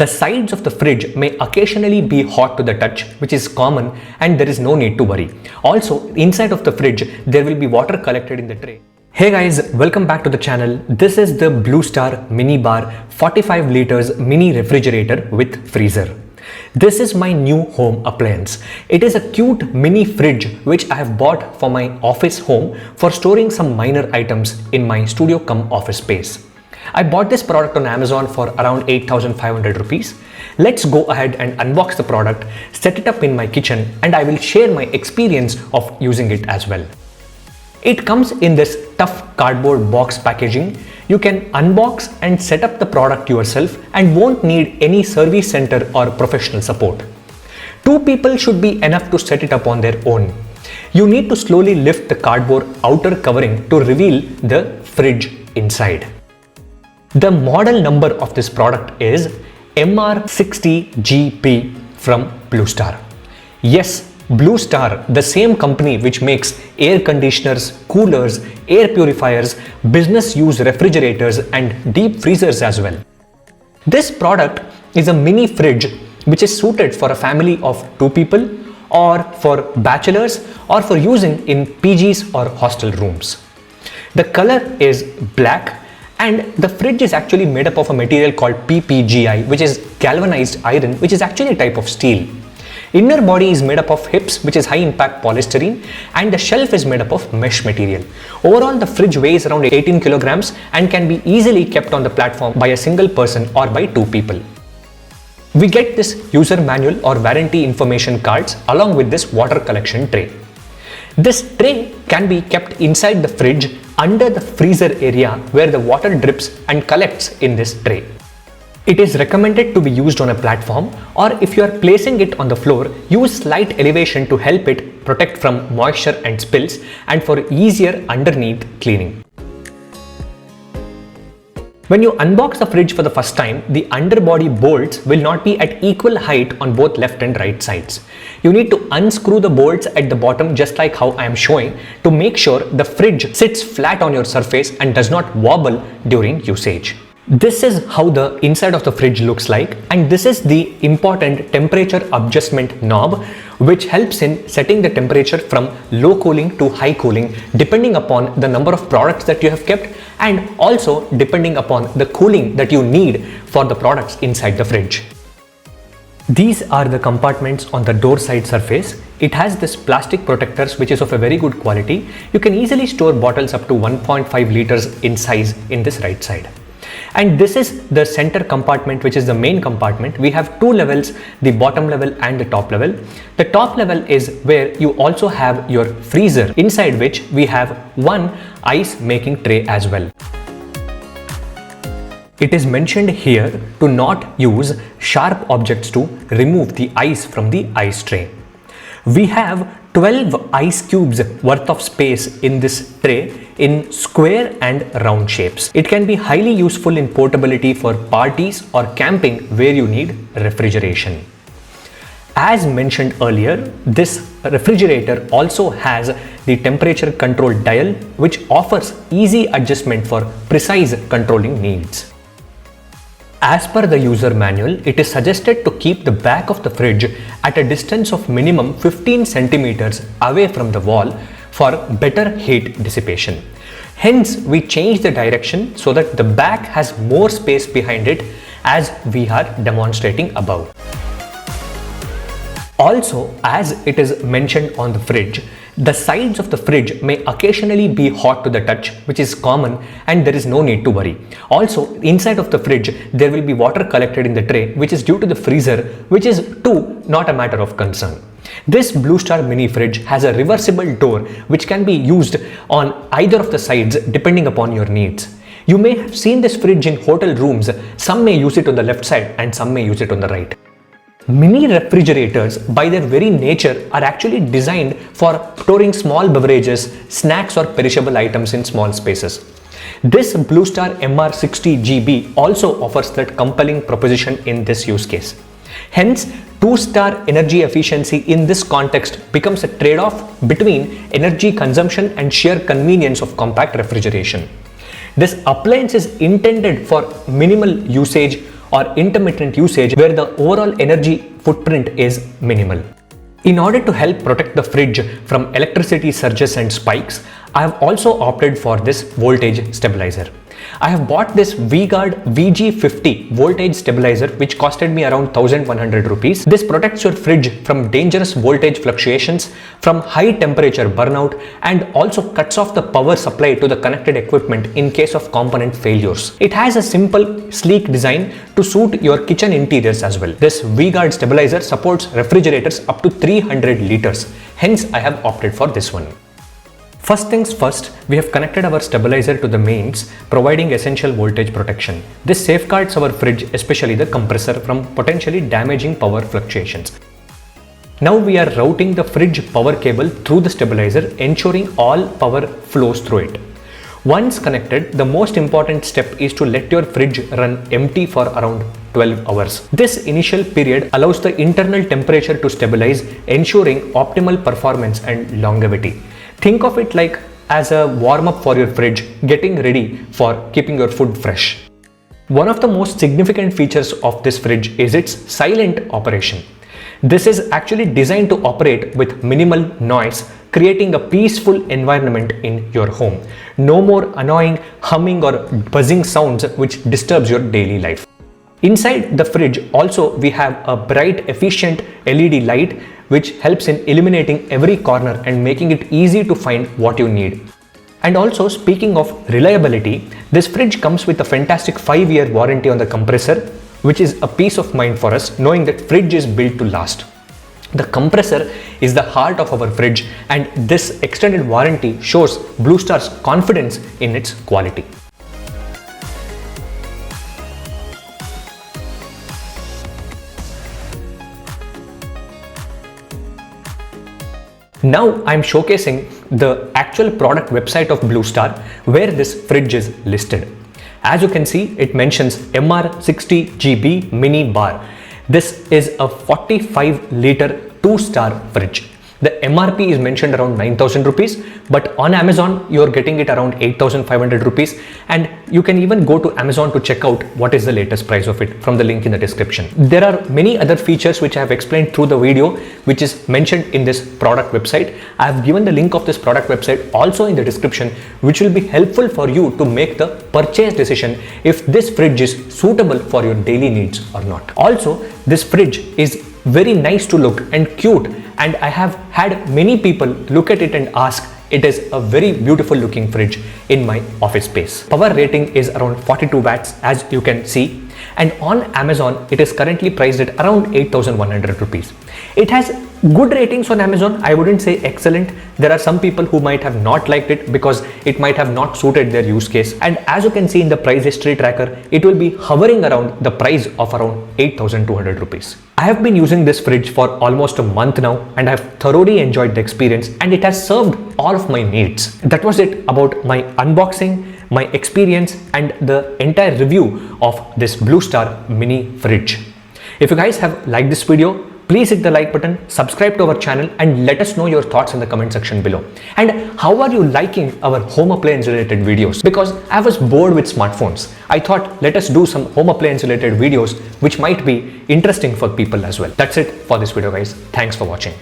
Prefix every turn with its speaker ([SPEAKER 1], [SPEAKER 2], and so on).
[SPEAKER 1] The sides of the fridge may occasionally be hot to the touch, which is common and there is no need to worry. Also, inside of the fridge, there will be water collected in the tray. Hey guys, welcome back to the channel. This is the Blue Star Mini Bar 45 liters mini refrigerator with freezer. This is my new home appliance. It is a cute mini fridge which I have bought for my office home for storing some minor items in my studio cum office space. I bought this product on Amazon for around 8,500 rupees. Let's go ahead and unbox the product, set it up in my kitchen, and I will share my experience of using it as well. It comes in this tough cardboard box packaging. You can unbox and set up the product yourself and won't need any service center or professional support. 2 people should be enough to set it up on their own. You need to slowly lift the cardboard outer covering to reveal the fridge inside. The model number of this product is MR60GP from Blue Star. Yes, Blue Star, the same company which makes air conditioners, coolers, air purifiers, business use refrigerators and deep freezers as well. This product is a mini fridge which is suited for a family of 2 people or for bachelors or for using in PGs or hostel rooms. The color is black and the fridge is actually made up of a material called PPGI, which is galvanized iron, which is actually a type of steel. Inner body is made up of HIPS, which is high impact polystyrene, and the shelf is made up of mesh material. Overall, the fridge weighs around 18 kilograms and can be easily kept on the platform by a single person or by 2 people. We get this user manual or warranty information cards along with this water collection tray. This tray can be kept inside the fridge under the freezer area where the water drips and collects in this tray. It is recommended to be used on a platform, or if you are placing it on the floor, use slight elevation to help it protect from moisture and spills and for easier underneath cleaning. When you unbox the fridge for the first time, the underbody bolts will not be at equal height on both left and right sides. You need to unscrew the bolts at the bottom just like how I am showing to make sure the fridge sits flat on your surface and does not wobble during usage. This is how the inside of the fridge looks like, and this is the important temperature adjustment knob which helps in setting the temperature from low cooling to high cooling depending upon the number of products that you have kept and also depending upon the cooling that you need for the products inside the fridge. These are the compartments on the door side surface. It has this plastic protectors which is of a very good quality. You can easily store bottles up to 1.5 liters in size in this right side. And this is the center compartment, which is the main compartment. We have 2 levels, the bottom level and the top level. The top level is where you also have your freezer, inside which we have one ice making tray as well. It is mentioned here to not use sharp objects to remove the ice from the ice tray. We have 12 ice cubes worth of space in this tray in square and round shapes. It can be highly useful in portability for parties or camping where you need refrigeration. As mentioned earlier, this refrigerator also has the temperature control dial which offers easy adjustment for precise controlling needs. As per the user manual, it is suggested to keep the back of the fridge at a distance of minimum 15 centimeters away from the wall for better heat dissipation. Hence, we change the direction so that the back has more space behind it as we are demonstrating above. Also, as it is mentioned on the fridge, the sides of the fridge may occasionally be hot to the touch, which is common and there is no need to worry. Also, inside of the fridge, there will be water collected in the tray, which is due to the freezer, which is too not a matter of concern. This Blue Star mini fridge has a reversible door which can be used on either of the sides depending upon your needs. You may have seen this fridge in hotel rooms. Some may use it on the left side and some may use it on the right. Mini refrigerators by their very nature are actually designed for storing small beverages, snacks or perishable items in small spaces. This Blue Star MR60GB also offers that compelling proposition in this use case. Hence, 2-star energy efficiency in this context becomes a trade-off between energy consumption and sheer convenience of compact refrigeration. This appliance is intended for minimal usage or intermittent usage where the overall energy footprint is minimal. In order to help protect the fridge from electricity surges and spikes, I have also opted for this voltage stabilizer. I have bought this V-Guard VG50 voltage stabilizer which costed me around 1100 rupees. This protects your fridge from dangerous voltage fluctuations, from high temperature burnout, and also cuts off the power supply to the connected equipment in case of component failures. It has a simple, sleek design to suit your kitchen interiors as well. This V-Guard stabilizer supports refrigerators up to 300 liters. Hence, I have opted for this one. First things first, we have connected our stabilizer to the mains, providing essential voltage protection. This safeguards our fridge, especially the compressor, from potentially damaging power fluctuations. Now we are routing the fridge power cable through the stabilizer, ensuring all power flows through it. Once connected, the most important step is to let your fridge run empty for around 12 hours. This initial period allows the internal temperature to stabilize, ensuring optimal performance and longevity. Think of it like as a warm-up for your fridge, getting ready for keeping your food fresh. One of the most significant features of this fridge is its silent operation. This is actually designed to operate with minimal noise, creating a peaceful environment in your home. No more annoying humming or buzzing sounds which disturbs your daily life. Inside the fridge also we have a bright, efficient LED light which helps in illuminating every corner and making it easy to find what you need. And also, speaking of reliability, this fridge comes with a fantastic 5-year warranty on the compressor, which is a peace of mind for us knowing that fridge is built to last. The compressor is the heart of our fridge, and this extended warranty shows Blue Star's confidence in its quality. Now I'm showcasing the actual product website of Blue Star where this fridge is listed. As you can see, it mentions MR60GB mini bar. This is a 45 liter 2-star fridge. The MRP is mentioned around 9,000 rupees, but on Amazon you're getting it around 8,500 rupees, and you can even go to Amazon to check out what is the latest price of it from the link in the description. There are many other features which I have explained through the video which is mentioned in this product website. I have given the link of this product website also in the description, which will be helpful for you to make the purchase decision if this fridge is suitable for your daily needs or not. Also, this fridge is very nice to look and cute, and I have had many people look at it and ask, it is a very beautiful looking fridge in my office space. Power rating is around 42 watts as you can see, and on Amazon it is currently priced at around 8,100 rupees. It has good ratings on Amazon. I wouldn't say excellent. There are some people who might have not liked it because it might have not suited their use case, and as you can see in the price history tracker, it will be hovering around the price of around 8,200 rupees. I have been using this fridge for almost a month now, and I have thoroughly enjoyed the experience, and it has served all of my needs. That was it about my unboxing, my experience, and the entire review of this Blue Star mini fridge. If you guys have liked this video, please hit the like button, subscribe to our channel, and let us know your thoughts in the comment section below. And how are you liking our home appliance related videos? Because I was bored with smartphones. I thought let us do some home appliance related videos which might be interesting for people as well. That's it for this video, guys. Thanks for watching.